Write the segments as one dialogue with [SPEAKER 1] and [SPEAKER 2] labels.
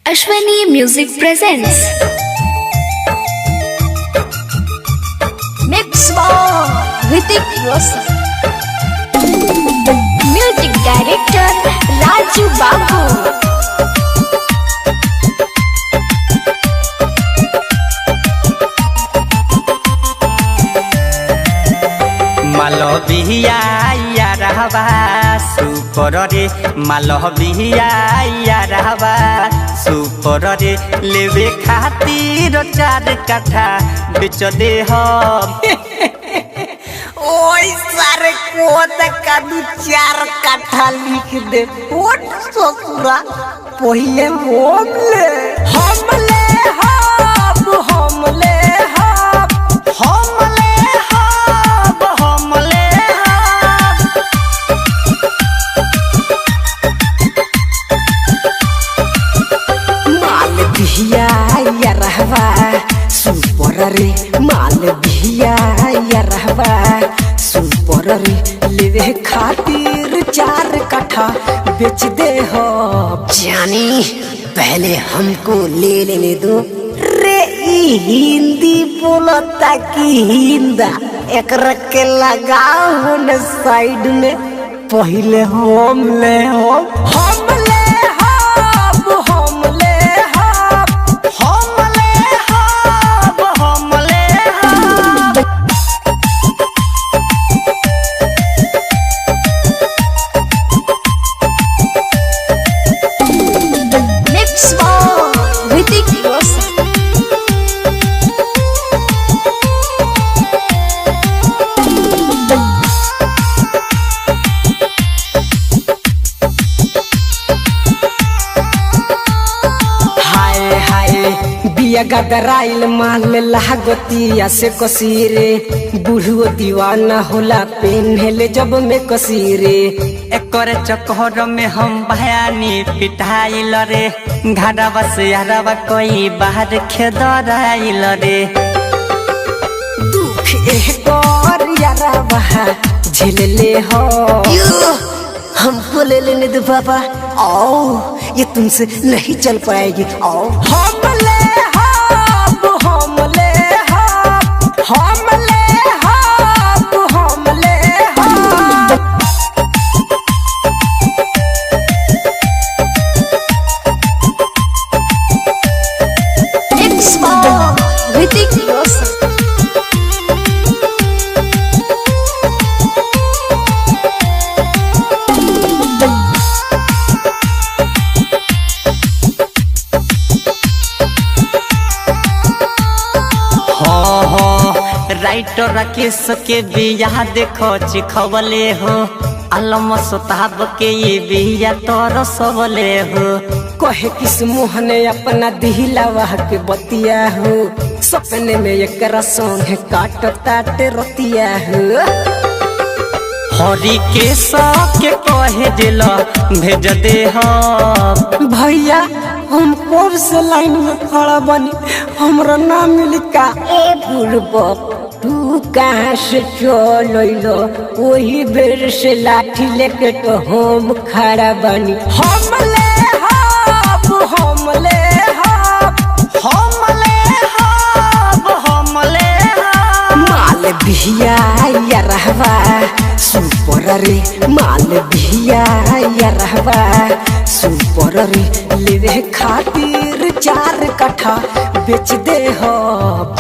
[SPEAKER 1] Ashwani Music presents Mix by Hrithik Roshan. Music Director Raju Babu.
[SPEAKER 2] Malviya रहबा super रे मालविया रहबा super रे लेवे खातिर 4 कट्ठा बेच दे हम
[SPEAKER 3] ओए सारे कोत का 4 कट्ठा लिख दे ओट ससुरा पहिले हमले हमले हब हमले हब
[SPEAKER 2] हमले हब हमले हब
[SPEAKER 3] माल बिया या रहवा सुपर रे माल बिया या रहवा सुपर रे लेवे खातिर 4 कट्ठा बेच दे हो जानी पहले हमको ले लेने दो रे ई हिंदी बोलता की हिंदा एक रख के लगाओ न साइड में पहले हमले हब हमले हब हमले हब
[SPEAKER 2] हमले हब हमले हब
[SPEAKER 1] Mix by Hrithik Roshan.
[SPEAKER 3] हाय हाय बिया गदराइल माल लागतिया से कसीरे बुढ़ो दीवाना होला पेन्हले जब में कसीरे
[SPEAKER 2] एकर चक्कर में हम बयानी पिटाइल रे घाड़ावा से हरावा कोई बाहर खेदराइल रे
[SPEAKER 3] दुख एकर यारा बहा झेल ले हो हमको ले लेने दो बाबा आओ ये तुमसे नहीं चल पाएगी आओ हमले हब हमले हब हमले हब हमले हब
[SPEAKER 1] Mix by Hrithik Roshan.
[SPEAKER 2] Writer Rakesh के बिया देखो चिखवले हो अलम सोताब के ये बिया तोर सबले हो
[SPEAKER 3] कहे किस मोहने अपना दिलावा के बतिया हो सपने में एकरा संग काट ताटे रतिया हो
[SPEAKER 2] हरी के के कहे दिल भेज दे हम
[SPEAKER 3] भैया हम कब से लाइन में खड़ा बनी हमरा ना मिली का ए बुढ़बक तू कहाँ से चलो वही बेर से लाठी लेके तो हम खड़ा बनी हमले हब हमले हब
[SPEAKER 2] हमले हब हमले हब
[SPEAKER 3] माल बिया या रहवा सुपर रे माल बिया या रहवा सुपर रे लेवे खातिर 4 कट्ठा बेच दे हो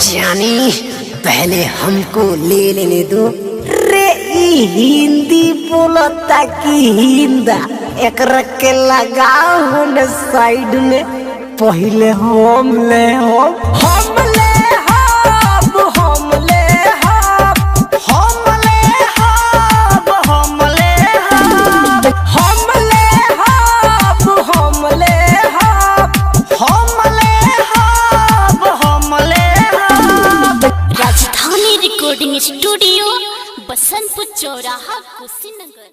[SPEAKER 3] जानी पहले हमको ले लेने दो रे ई हिंदी बोलता की हिंदा एक रख के लगाओ न साइड में पहले हमले हब हमले हब हमले हब
[SPEAKER 2] हमले हब हमले हब
[SPEAKER 3] हमले हब हमले हब
[SPEAKER 2] हमले हब हमले हब
[SPEAKER 1] राजधानी रिकॉर्डिंग स्टूडियो बसंतपुर चौराहा कुशीनगर।